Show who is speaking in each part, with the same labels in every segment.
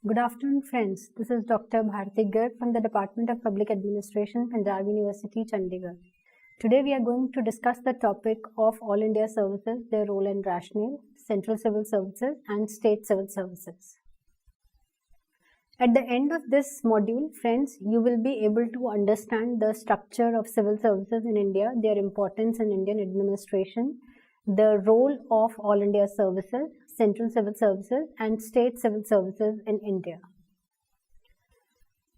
Speaker 1: Good afternoon, friends. This is Dr. Bharti Garg from the Department of Public Administration, Punjab University, Chandigarh. Today we are going to discuss the topic of All India Services, their role and rationale, Central Civil Services and State Civil Services. At the end of this module, friends, you will be able to understand the structure of civil services in India, their importance in Indian administration, the role of All India Services, Central Civil Services and State Civil Services in India.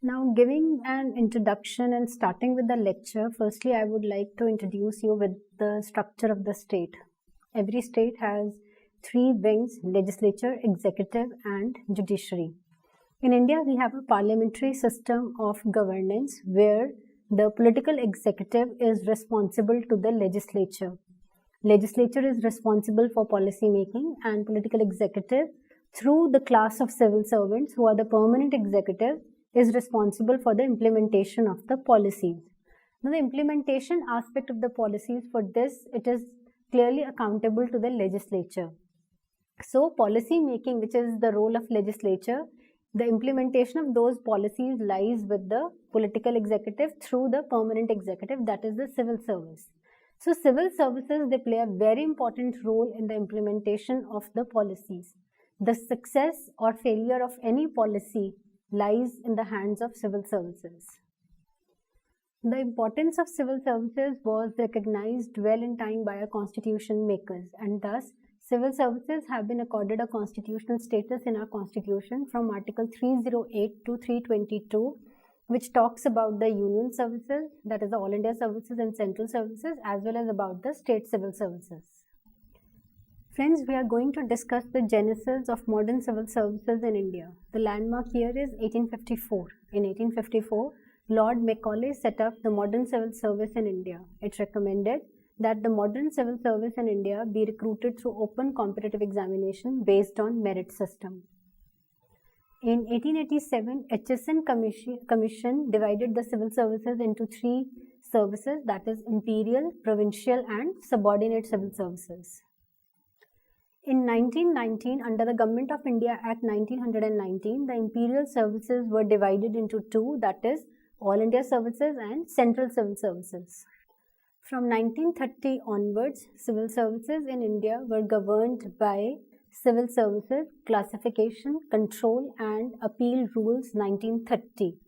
Speaker 1: Now, giving an introduction and starting with the lecture, firstly I would like to introduce you with the structure of the state. Every state has three wings: legislature, executive and judiciary. In India, we have a parliamentary system of governance where the political executive is responsible to the legislature. Legislature is responsible for policy making and political executive through the class of civil servants who are the permanent executive is responsible for the implementation of the policies. Now the implementation aspect of the policies, for this it is clearly accountable to the legislature. So policy making, which is the role of legislature, the implementation of those policies lies with the political executive through the permanent executive, that is the civil service. So civil services, they play a very important role in the implementation of the policies. The success or failure of any policy lies in the hands of civil services. The importance of civil services was recognized well in time by our constitution makers, and thus civil services have been accorded a constitutional status in our constitution from Article 308 to 322, which talks about the union services, that is the All India Services and Central Services, as well as about the state civil services. Friends, we are going to discuss the genesis of modern civil services in India. The landmark year is 1854. In 1854, Lord Macaulay set up the modern civil service in India. It recommended that the modern civil service in India be recruited through open competitive examination based on merit system. In 1887, HSN Commission divided the civil services into three services, that is imperial, provincial and subordinate civil services. In 1919, under the Government of India Act 1919, the imperial services were divided into two, that is All India Services and Central Civil Services. From 1930 onwards, civil services in India were governed by Civil Services Classification, Control and Appeal Rules 1930.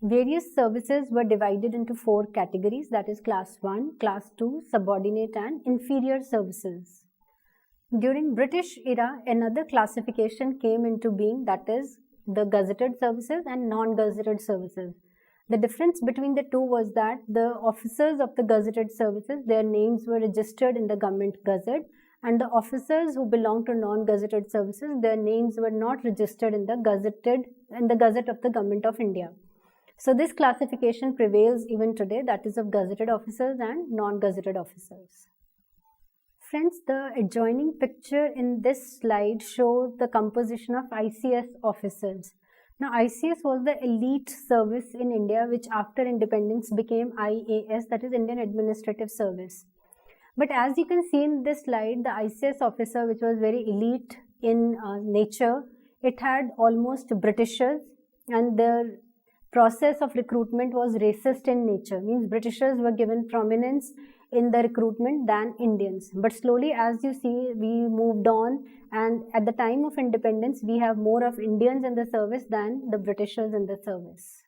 Speaker 1: Various services were divided into four categories, that is Class 1, Class 2, Subordinate and Inferior Services. During British era, another classification came into being, that is the gazetted services and non-gazetted services. The difference between the two was that the officers of the gazetted services, their names were registered in the Government Gazette, and the officers who belonged to non-gazetted services, their names were not registered in the Gazette of the Government of India. So this classification prevails even today, that is of gazetted officers and non-gazetted officers. Friends, the adjoining picture in this slide shows the composition of ICS officers. Now, ICS was the elite service in India, which after independence became IAS, that is Indian Administrative Service. But as you can see in this slide, the ICS officer, which was very elite in nature, it had almost Britishers, and the process of recruitment was racist in nature, means Britishers were given prominence in the recruitment than Indians. But slowly, as you see, we moved on, and at the time of independence, we have more of Indians in the service than the Britishers in the service.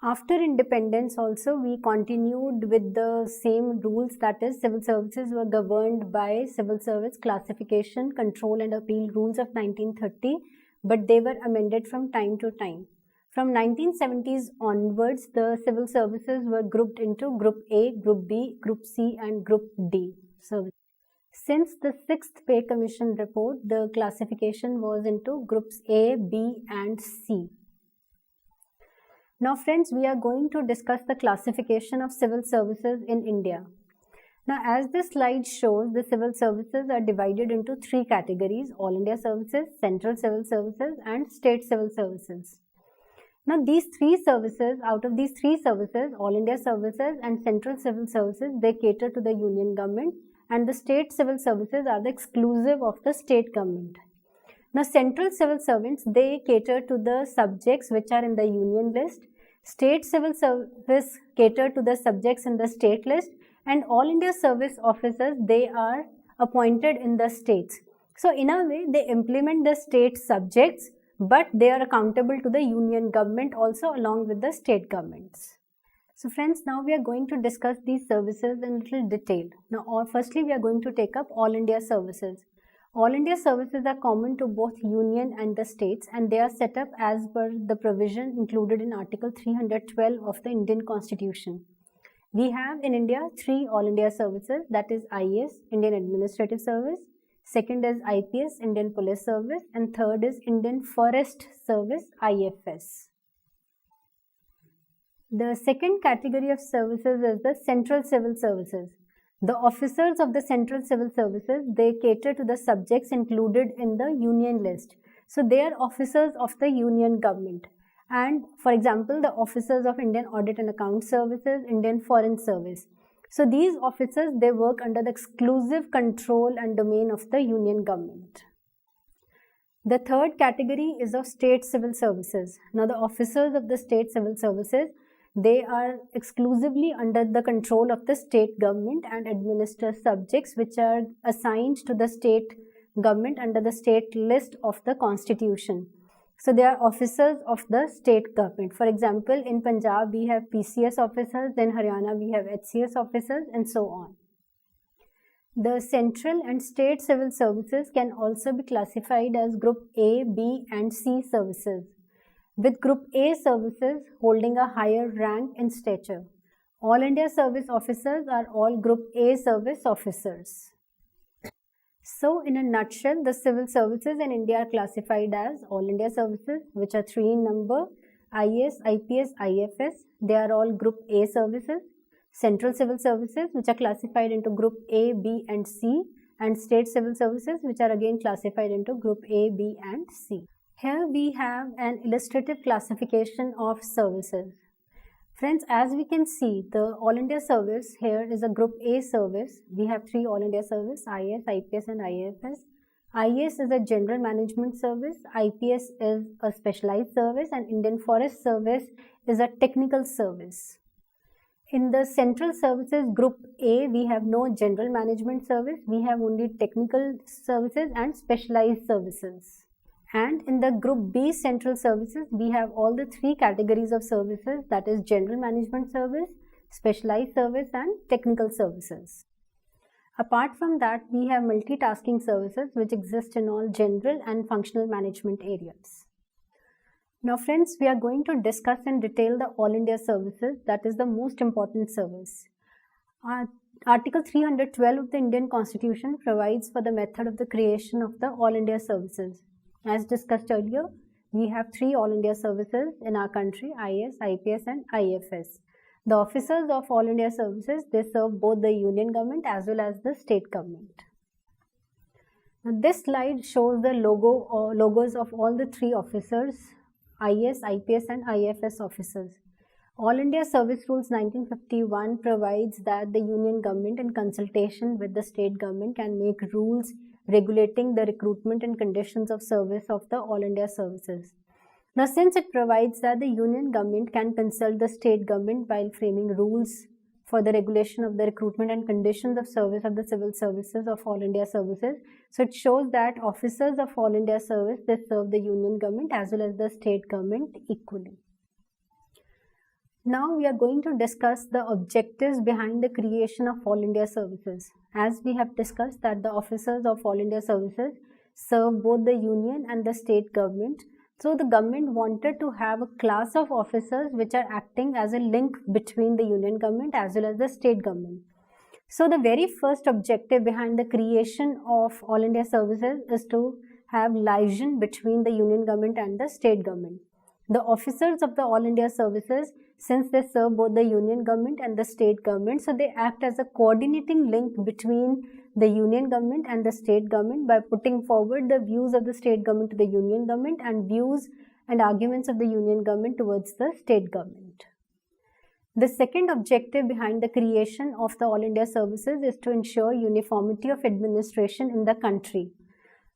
Speaker 1: After independence also, we continued with the same rules, that is civil services were governed by Civil Service Classification, Control and Appeal Rules of 1930, but they were amended from time to time. From 1970s onwards, the civil services were grouped into Group A, Group B, Group C and Group D services. Since the 6th Pay Commission report, the classification was into Groups A, B and C. Now friends, we are going to discuss the classification of civil services in India. Now as this slide shows, the civil services are divided into three categories: All India Services, Central Civil Services and State Civil Services. Now these three services, out of these three services, All India Services and Central Civil Services, they cater to the Union Government, and the State Civil Services are the exclusive of the State Government. Now, central civil servants, they cater to the subjects which are in the union list. State civil service cater to the subjects in the state list, and all India service officers, they are appointed in the states. So in a way, they implement the state subjects, but they are accountable to the union government also along with the state governments. So friends, now we are going to discuss these services in little detail. Now, firstly, we are going to take up All India services. All India services are common to both union and the states, and they are set up as per the provision included in Article 312 of the Indian Constitution. We have in India 3 All India services, that is IAS, Indian Administrative Service, second is IPS, Indian Police Service, and third is Indian Forest Service, IFS. The second category of services is the Central Civil Services. The officers of the Central Civil Services, they cater to the subjects included in the union list. So they are officers of the union government. And for example, the officers of Indian Audit and Account Services, Indian Foreign Service. So these officers, they work under the exclusive control and domain of the union government. The third category is of State Civil Services. Now the officers of the State Civil Services, they are exclusively under the control of the state government and administer subjects which are assigned to the state government under the state list of the Constitution. So they are officers of the state government. For example, in Punjab we have PCS officers, in Haryana we have HCS officers, and so on. The central and state civil services can also be classified as Group A, B, and C services, with Group A services holding a higher rank in stature. All India service officers are all Group A service officers. So in a nutshell, the civil services in India are classified as All India services, which are 3 in number: IAS, IPS, IFS. They are all Group A services. Central civil services, which are classified into Group A, B, and C, and state civil services, which are again classified into Group A, B, and C. Here we have an illustrative classification of services. Friends, as we can see, the All India service here is a Group A service. We have 3 All India service: IAS, IPS, and IFS. IAS is a general management service, IPS is a specialized service, and Indian Forest Service is a technical service. In the central services Group A, we have no general management service, we have only technical services and specialized services. And in the Group B central services, we have all the 3 categories of services, that is general management service, specialized service, and technical services. Apart from that, we have multitasking services which exist in all general and functional management areas. Now friends, we are going to discuss in detail the All India services, that is the most important service. Article 312 of the Indian Constitution provides for the method of the creation of the All India services. As discussed earlier, we have 3 All India services in our country: IAS, IPS, and IFS. The officers of All India services, they serve both the union government as well as the state government. Now, this slide shows the logos of all the 3 officers: IAS, IPS, and IFS officers. All India Service Rules 1951 provides that the union government, in consultation with the state government, can make rules regulating the recruitment and conditions of service of the All India services. Now, since it provides that the union government can consult the state government while framing rules for the regulation of the recruitment and conditions of service of the civil services of All India services, so it shows that officers of All India service, they serve the union government as well as the state government equally. Now we are going to discuss the objectives behind the creation of All India services. As we have discussed that the officers of All India services serve both the union and the state government. So the government wanted to have a class of officers which are acting as a link between the union government as well as the state government. So the very first objective behind the creation of All India services is to have liaison between the union government and the state government. The officers of the All India services, since they serve both the union government and the state government, so they act as a coordinating link between the union government and the state government by putting forward the views of the state government to the union government and views and arguments of the union government towards the state government. The second objective behind the creation of the All India services is to ensure uniformity of administration in the country.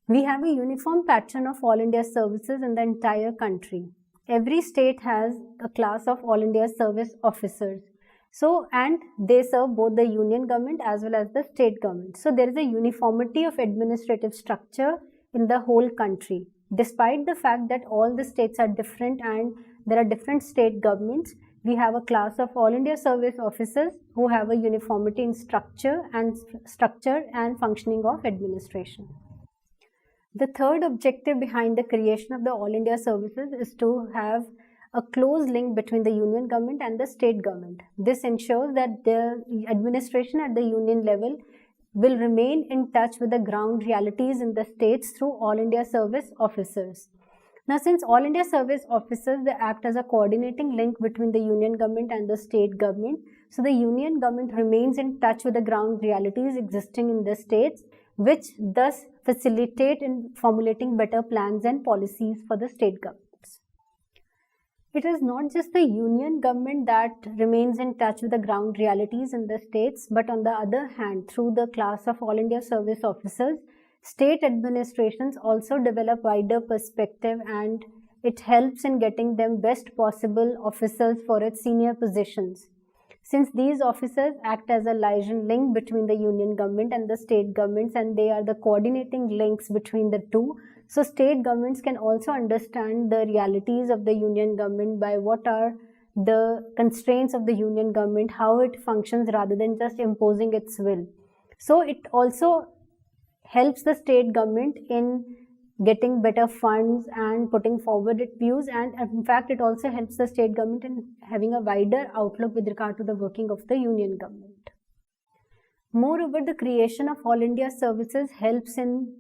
Speaker 1: We have a uniform pattern of All India services in the entire country. Every state has a class of All India service officers. So, and they serve both the union government as well as the state government. So, there is a uniformity of administrative structure in the whole country. Despite the fact that all the states are different and there are different state governments, we have a class of All India service officers who have a uniformity in structure and functioning of administration. The third objective behind the creation of the All India services is to have a close link between the union government and the state government. This ensures that the administration at the union level will remain in touch with the ground realities in the states through All India service officers. Now, since All India service officers, they act as a coordinating link between the union government and the state government. So, the union government remains in touch with the ground realities existing in the states, which thus facilitate in formulating better plans and policies for the state governments. It is not just the union government that remains in touch with the ground realities in the states, but on the other hand, through the class of All India service officers, state administrations also develop wider perspective, and it helps in getting them best possible officers for its senior positions. Since these officers act as a liaison link between the union government and the state governments, and they are the coordinating links between the two, so state governments can also understand the realities of the union government by what are the constraints of the union government, how it functions rather than just imposing its will. So it also helps the state government in getting better funds and putting forward its views, and in fact it also helps the state government in having a wider outlook with regard to the working of the union government. Moreover, the creation of All India services helps in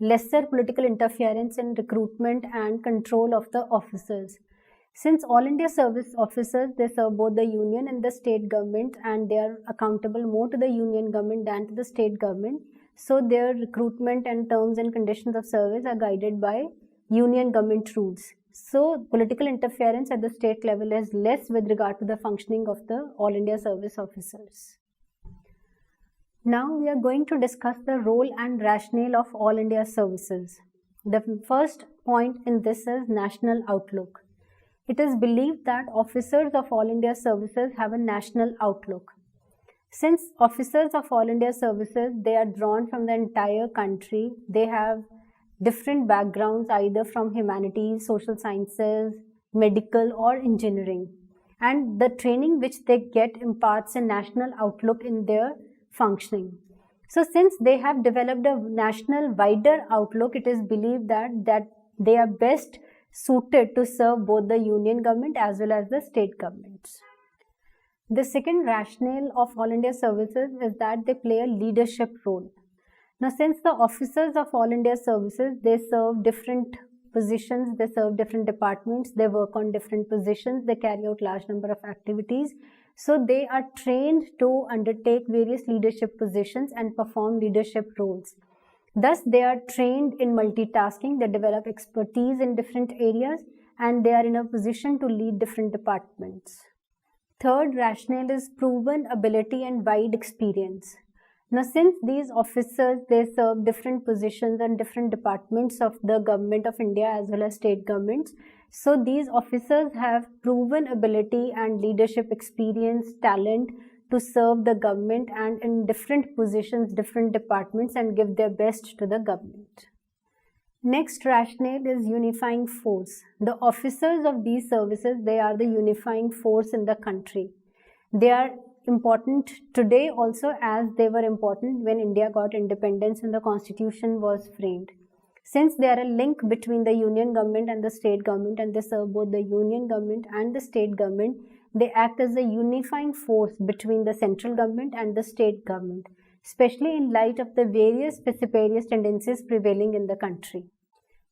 Speaker 1: lesser political interference in recruitment and control of the officers. Since All India service officers, they serve both the union and the state government, and they are accountable more to the union government than to the state government. So their recruitment and terms and conditions of service are guided by union government rules. So political interference at the state level is less with regard to the functioning of the All India service officers. Now we are going to discuss the role and rationale of All India services. The first point in this is national outlook. It is believed that officers of All India services have a national outlook. Since officers of All India services, they are drawn from the entire country, they have different backgrounds either from humanities, social sciences, medical or engineering, and the training which they get imparts a national outlook in their functioning. So since they have developed a national wider outlook, it is believed that they are best suited to serve both the union government as well as the state governments. The second rationale of All India services is that they play a leadership role. Now, since the officers of All India services, they serve different positions, they serve different departments, they work on different positions, they carry out large number of activities. So they are trained to undertake various leadership positions and perform leadership roles. Thus, they are trained in multitasking, they develop expertise in different areas, and they are in a position to lead different departments. Third rationale is proven ability and wide experience. Now, since these officers, they serve different positions and different departments of the government of India as well as state governments, so these officers have proven ability and leadership experience, talent to serve the government and in different positions, different departments, and give their best to the government. Next rationale is unifying force. The officers of these services, they are the unifying force in the country. They are important today also as they were important when India got independence and the constitution was framed. Since they are a link between the union government and the state government, and they serve both the union government and the state government, they act as a unifying force between the central government and the state government, especially in light of the various precipitous tendencies prevailing in the country.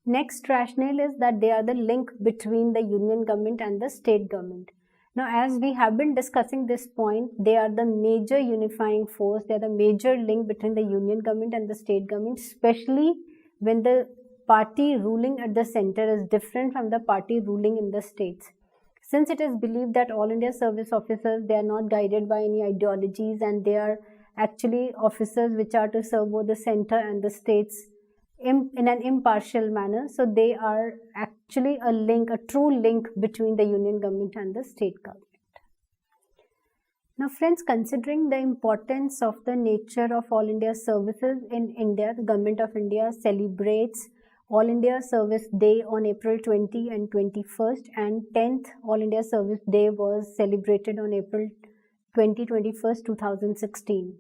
Speaker 1: Next rationale is that they are the link between the union government and the state government. Now, as we have been discussing this point, they are the major unifying force, they are the major link between the union government and the state government, especially when the party ruling at the center is different from the party ruling in the states. Since it is believed that All India service officers, they are not guided by any ideologies, and they are actually officers which are to serve both the center and the states in an impartial manner. So they are actually a link, a true link between the union government and the state government. Now friends, considering the importance of the nature of All India services in India, the Government of India celebrates All India Service Day on April 20 and 21st, and 10th All India Service Day was celebrated on April 21st, 2016.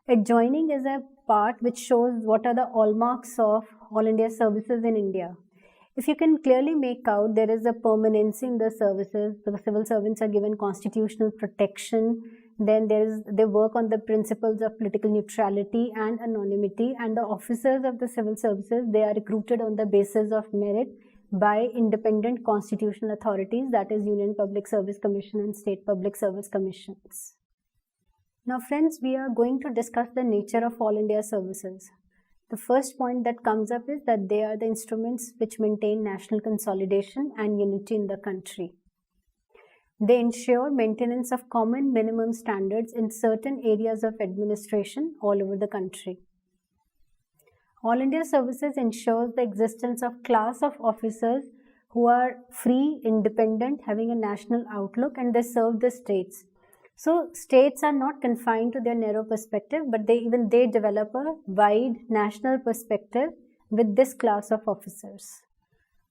Speaker 1: Adjoining is a part which shows what are the hallmarks of All India services in India. If you can clearly make out, there is a permanency in the services. The civil servants are given constitutional protection. Then they work on the principles of political neutrality and anonymity. And the officers of the civil services, they are recruited on the basis of merit by independent constitutional authorities, that is Union Public Service Commission and State Public Service Commissions. Now friends, we are going to discuss the nature of All India services. The first point that comes up is that they are the instruments which maintain national consolidation and unity in the country. They ensure maintenance of common minimum standards in certain areas of administration all over the country. All India services ensures the existence of class of officers who are free, independent, having a national outlook, and they serve the states. So states are not confined to their narrow perspective, but they develop a wide national perspective with this class of officers.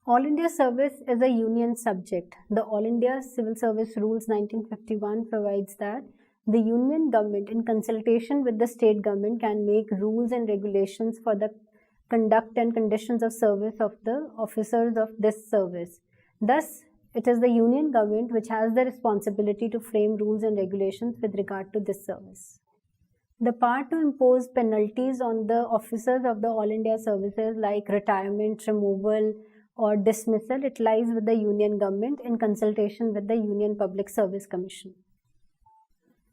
Speaker 1: All India service is a union subject. The All India Civil Service Rules 1951 provides that the union government, in consultation with the state government, can make rules and regulations for the conduct and conditions of service of the officers of this service. Thus, it is the union government which has the responsibility to frame rules and regulations with regard to this service. The power to impose penalties on the officers of the All India services, like retirement, removal, or dismissal, it lies with the union government in consultation with the Union Public Service Commission.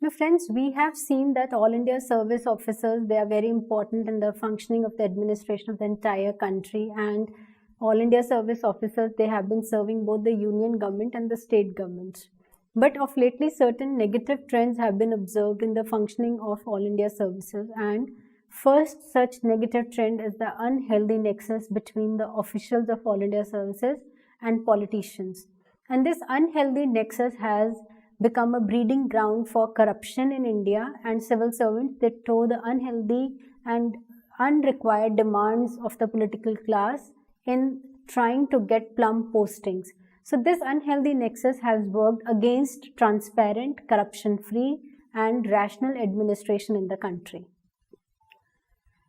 Speaker 1: Now friends, we have seen that All India service officers, they are very important in the functioning of the administration of the entire country, and All India service officers, they have been serving both the union government and the state governments. But of lately, certain negative trends have been observed in the functioning of All India services, and first such negative trend is the unhealthy nexus between the officials of All India services and politicians. And this unhealthy nexus has become a breeding ground for corruption in India, and civil servants, they toe the unhealthy and unrequired demands of the political class in trying to get plum postings. So this unhealthy nexus has worked against transparent, corruption-free, and rational administration in the country.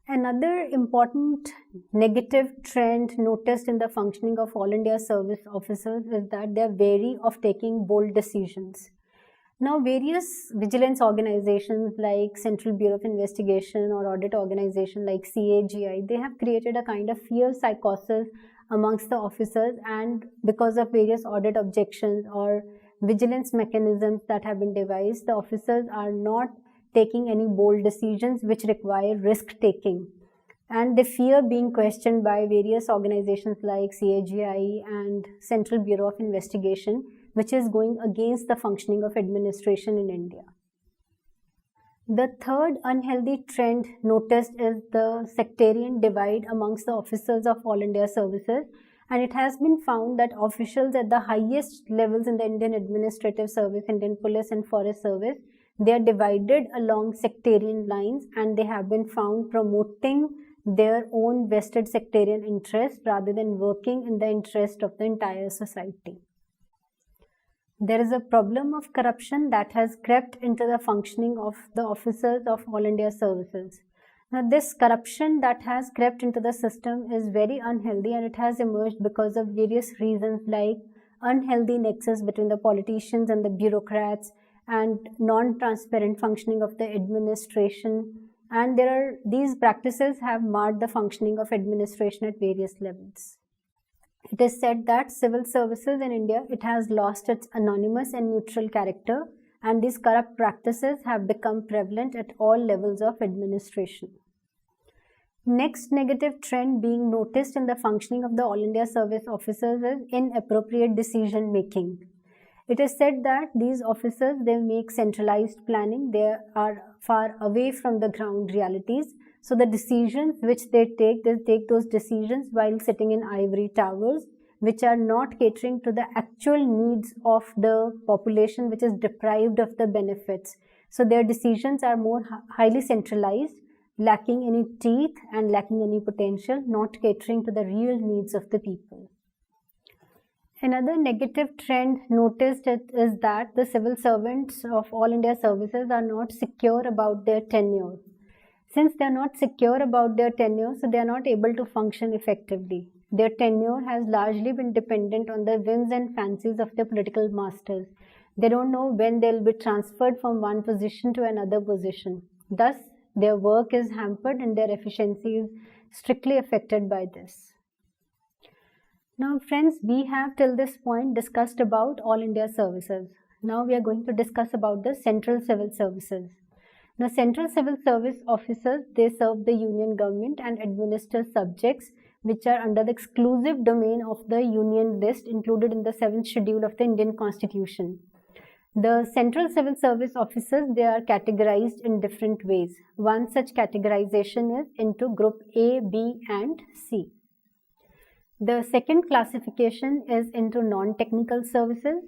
Speaker 1: Another important negative trend noticed in the functioning of All India service officers is that they are wary of taking bold decisions. Now, various vigilance organizations like Central Bureau of Investigation or audit organization like CAGI, they have created a kind of fear psychosis amongst the officers, and because of various audit objections or vigilance mechanisms that have been devised, the officers are not taking any bold decisions which require risk taking, and they fear being questioned by various organizations like CAGI and Central Bureau of Investigation, which is going against the functioning of administration in India. The third unhealthy trend noticed is the sectarian divide amongst the officers of All India services, and it has been found that officials at the highest levels in the Indian Administrative Service, Indian Police and Forest Service, they are divided along sectarian lines, and they have been found promoting their own vested sectarian interests rather than working in the interest of the entire society. There is a problem of corruption that has crept into the functioning of the officers of All India services. Now, this corruption that has crept into the system is very unhealthy, and it has emerged because of various reasons like unhealthy nexus between the politicians and the bureaucrats, and non-transparent functioning of the administration. And these practices have marred the functioning of administration at various levels. It is said that civil services in India, it has lost its anonymous and neutral character, and these corrupt practices have become prevalent at all levels of administration. Next negative trend being noticed in the functioning of the All India service officers is inappropriate decision making. It is said that these officers, they make centralized planning, they are far away from the ground realities. So the decisions which they take those decisions while sitting in ivory towers, which are not catering to the actual needs of the population which is deprived of the benefits. So their decisions are more highly centralized, lacking any teeth and lacking any potential, not catering to the real needs of the people. Another negative trend noticed is that the civil servants of All India Services are not secure about their tenure. Since they are not secure about their tenure, so they are not able to function effectively. Their tenure has largely been dependent on the whims and fancies of their political masters. They don't know when they'll be transferred from one position to another position. Thus, their work is hampered and their efficiency is strictly affected by this. Now friends, we have till this point discussed about All India Services. Now we are going to discuss about the Central Civil Services. Now Central Civil Service officers, they serve the Union government and administer subjects which are under the exclusive domain of the Union list included in the 7th schedule of the Indian Constitution. The Central Civil Service officers, they are categorized in different ways. One such categorization is into Group A, B and C. The second classification is into non-technical services,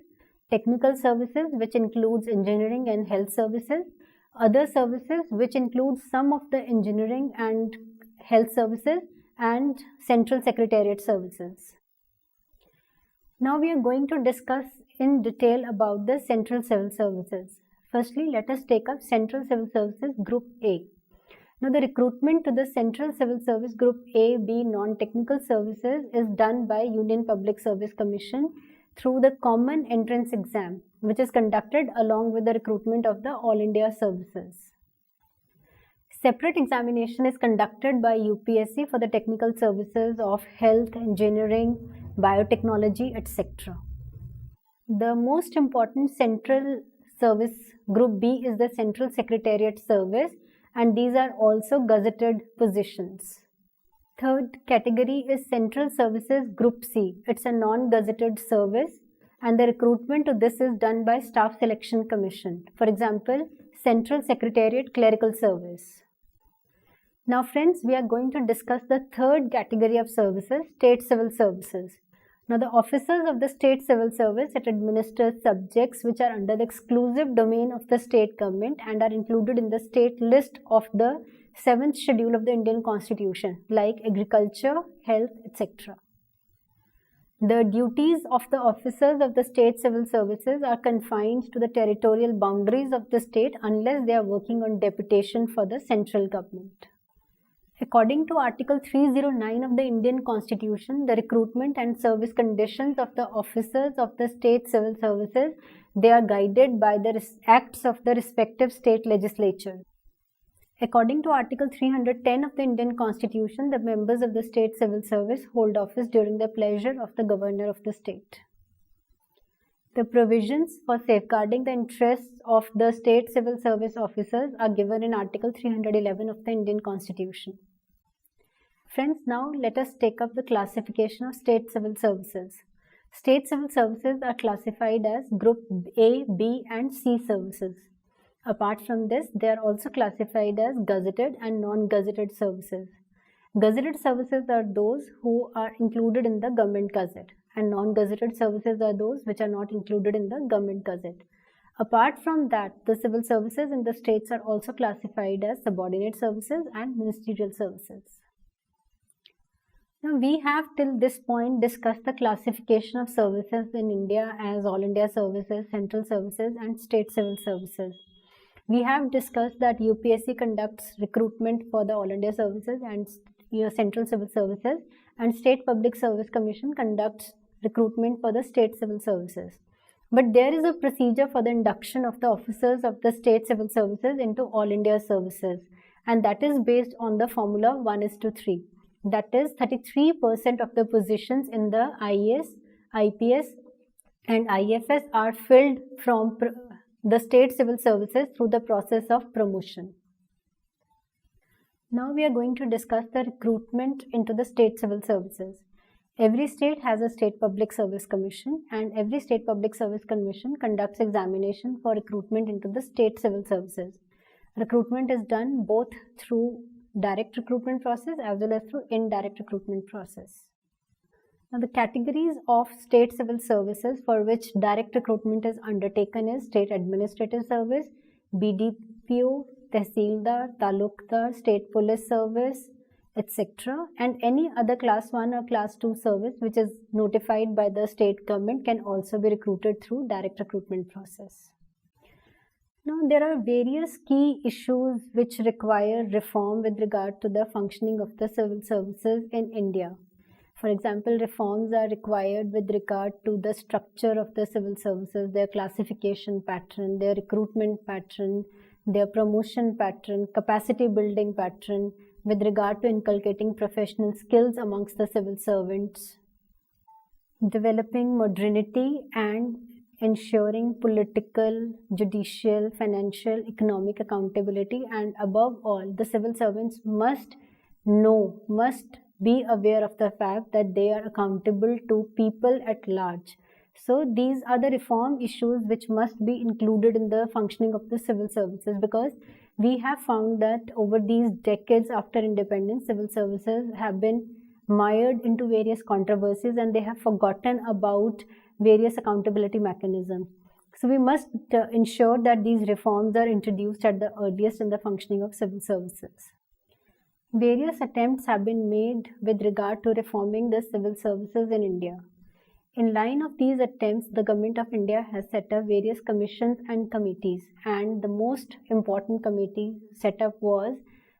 Speaker 1: technical services which includes engineering and health services, other services which include some of the engineering and health services, and central secretariat services. Now we are going to discuss in detail about the Central Civil Services. Firstly, let us take up Central Civil Services Group A. Now the recruitment to the Central Civil Service Group A, B non-technical services is done by Union Public Service Commission through the Common Entrance Exam, which is conducted along with the recruitment of the All India Services. Separate examination is conducted by UPSC for the technical services of health, engineering, biotechnology, etc. The most important Central Service Group B is the Central Secretariat Service, and these are also gazetted positions. Third category is Central Services Group C. It's a non-gazetted service and the recruitment to this is done by Staff Selection Commission. For example, Central Secretariat Clerical Service. Now friends, we are going to discuss the third category of services, State Civil Services. Now the officers of the State Civil Service, it administers subjects which are under the exclusive domain of the state government and are included in the state list of the 7th schedule of the Indian Constitution, like agriculture, health, etc. The duties of the officers of the State Civil Services are confined to the territorial boundaries of the state unless they are working on deputation for the central government. According to Article 309 of the Indian Constitution, the recruitment and service conditions of the officers of the State Civil Services, they are guided by the acts of the respective state legislature. According to Article 310 of the Indian Constitution, the members of the State Civil Service hold office during the pleasure of the Governor of the state. The provisions for safeguarding the interests of the State Civil Service officers are given in Article 311 of the Indian Constitution. Friends, now let us take up the classification of State Civil Services. State Civil Services are classified as Group A, B and C services. Apart from this, they are also classified as gazetted and non-gazetted services. Gazetted services are those who are included in the Government Gazette, and non-gazetted services are those which are not included in the Government Gazette. Apart from that, the civil services in the states are also classified as subordinate services and ministerial services. Now, we have till this point discussed the classification of services in India as All India Services, Central Services and State Civil Services. We have discussed that UPSC conducts recruitment for the All India Services and Central Civil Services, and State Public Service Commission conducts recruitment for the State Civil Services. But there is a procedure for the induction of the officers of the State Civil Services into All India Services, and that is based on the formula 1:3. That is 33% of the positions in the IAS, IPS and IFS are filled from the State Civil Services through the process of promotion. Now we are going to discuss the recruitment into the State Civil Services. Every state has a State Public Service Commission, and every State Public Service Commission conducts examination for recruitment into the State Civil Services. Recruitment is done both through direct recruitment process as well as through indirect recruitment process. Now, the categories of state civil services for which direct recruitment is undertaken is State Administrative Service, BDPO, Tehsildar, Talukdar, State Police Service, etc. And any other class 1 or class 2 service which is notified by the state government can also be recruited through direct recruitment process. Now, there are various key issues which require reform with regard to the functioning of the civil services in India. For example, reforms are required with regard to the structure of the civil services, their classification pattern, their recruitment pattern, their promotion pattern, capacity building pattern, with regard to inculcating professional skills amongst the civil servants, developing modernity and ensuring political, judicial, financial, economic accountability, and above all, the civil servants must be aware of the fact that they are accountable to people at large. So these are the reform issues which must be included in the functioning of the civil services, because we have found that over these decades after independence, civil services have been mired into various controversies and they have forgotten about various accountability mechanisms. So we must ensure that these reforms are introduced at the earliest in the functioning of civil services. Various attempts have been made with regard to reforming the civil services in India. In line of these attempts, the Government of India has set up various commissions and committees, and the most important committee set up was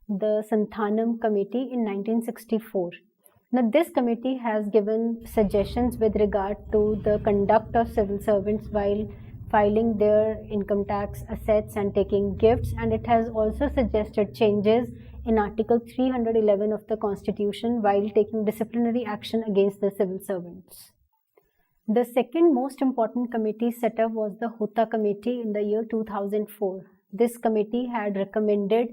Speaker 1: the Santhanam Committee in 1964. Now, this committee has given suggestions with regard to the conduct of civil servants while filing their income tax assets and taking gifts, and it has also suggested changes in Article 311 of the Constitution while taking disciplinary action against the civil servants. The second most important committee set up was the Hota Committee in the year 2004. This committee had recommended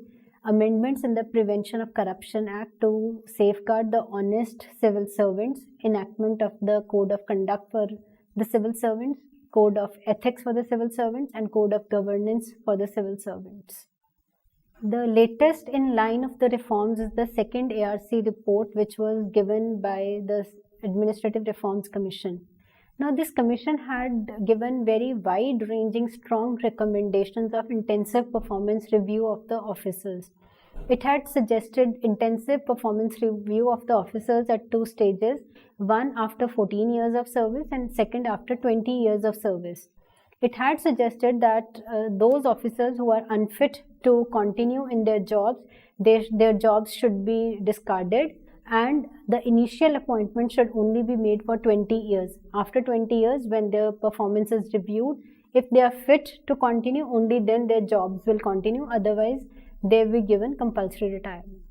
Speaker 1: amendments in the Prevention of Corruption Act to safeguard the honest civil servants, enactment of the Code of Conduct for the civil servants, Code of Ethics for the civil servants, and Code of Governance for the civil servants. The latest in line of the reforms is the second ARC report, which was given by the Administrative Reforms Commission. Now, this commission had given very wide-ranging, strong recommendations of intensive performance review of the officers. It had suggested intensive performance review of the officers at two stages, one after 14 years of service and second after 20 years of service. It had suggested that those officers who are unfit to continue in their jobs, their jobs should be discarded, and the initial appointment should only be made for 20 years. After 20 years, when their performance is reviewed, if they are fit to continue, only then their jobs will continue. Otherwise, they will be given compulsory retirement.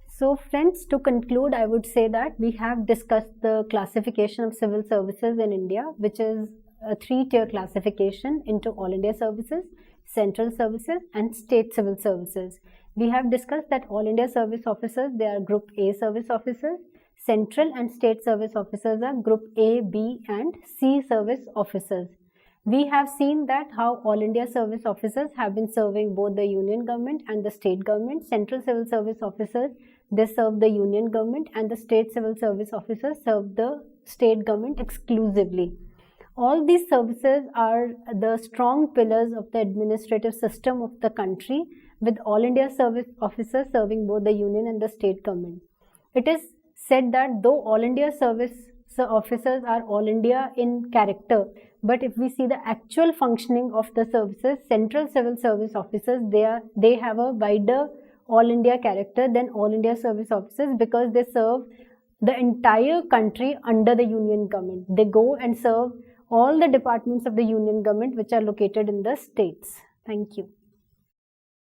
Speaker 1: So friends, to conclude, I would say that we have discussed the classification of civil services in India, which is a three-tier classification into All India services, central services, and state civil services. We have discussed that All India service officers, they are Group A service officers. Central and state service officers are Group A, B, and C service officers. We have seen that how All India service officers have been serving both the union government and the state government. Central civil service officers, they serve the union government, and the state civil service officers serve the state government exclusively. All these services are the strong pillars of the administrative system of the country, with All India service officers serving both the union and the state government. It is said that though All India service officers are All India in character, but if we see the actual functioning of the services, central civil service officers, they have a wider All India character than All India service officers, because they serve the entire country under the union government. They go and serve all the departments of the union government which are located in the states. Thank you.